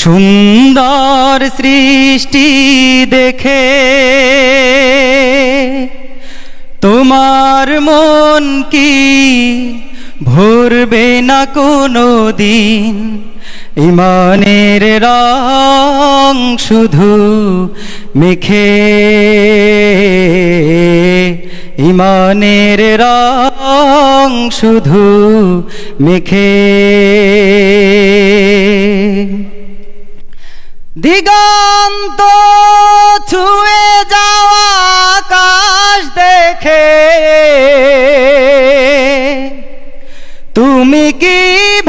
সুন্দর সৃষ্টি দেখে তোমার মন কি ভরবে না কোনো দিন? ইমানের রং শুধু মেখে, ইমানের রং শুধু মেখে। দিগন্ত ছুঁয়ে যাওয়া আকাশ দেখে তুমি কি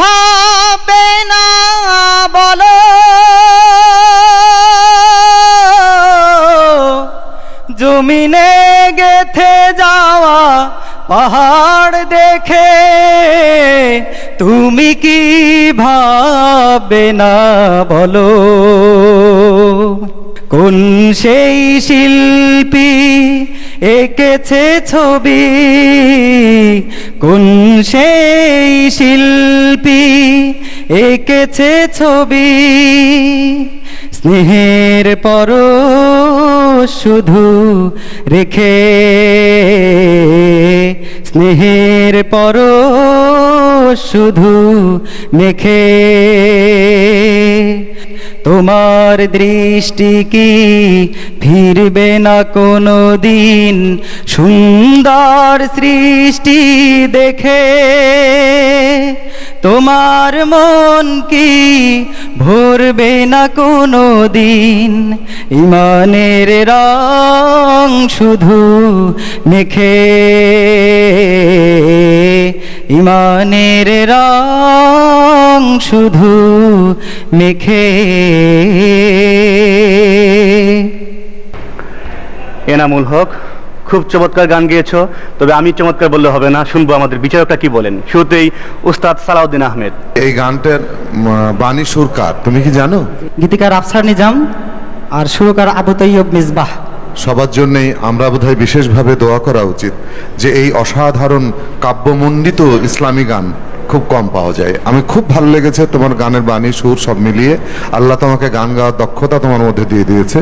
ভাববে না বলো? জমিনে গেথে যাওয়া পাহাড় দেখে তুমি কি ভাববে না বলো? কোন সেই শিল্পী এঁকেছে ছবি, কোন সেই শিল্পী এঁকেছে ছবি? স্নেহের পরশ শুধু রেখে, স্নেহের পরশ শুধু মেখে। তোমার দৃষ্টি কি ফিরবে না কোনো দিন? সুন্দর সৃষ্টি দেখে তোমার মন কি ভরবে না কোনো দিন? ইমানের রং শুধু মেখে, ইমানের রং শুধু মেখে। এনামুল হক, খুব চমৎকার গান গেয়েছো, তবে আমি চমৎকার বললে হবে না, শুনবো আমাদের বিচারকরা কি বলেন। শুরুতেই উস্তাদ সালাউদ্দিন আহমেদ। এই গানটার বাণী সুরকার তুমি কি জানো? গীতিকার আফসার নিজাম আর সুরকার আবু তৈয়ব মিসবাহ। সবার জন্যই আমরা বোধহয় বিশেষভাবে দোয়া করা উচিত যে এই অসাধারণ কাব্যমণ্ডিত ইসলামী গান খুব কম পাওয়া যায়। আমি খুব ভালো লেগেছে তোমার গানের বাণী সুর সব মিলিয়ে। আল্লাহ তোমাকে গান গাওয়ার দক্ষতা তোমার মধ্যে দিয়ে দিয়েছে,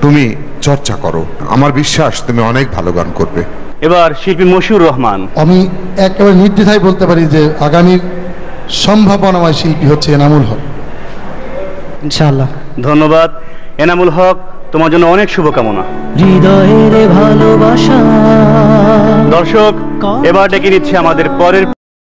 তুমি চর্চা করো, আমার বিশ্বাস তুমি অনেক ভালো গান করবে। এবার শিল্পী মশিউর রহমান। আমি একেবারে নির্দ্বিধায় বলতে পারি যে আগামীর সম্ভাবনাময় শিল্পী হচ্ছে এনামুল হক, ইনশাআল্লাহ। ধন্যবাদ এনামুল হক, তোমার জন্য অনেক শুভকামনা। হৃদয়ের ভালোবাসা। দর্শক, এবার ডেকে নিচ্ছে আমাদের পরের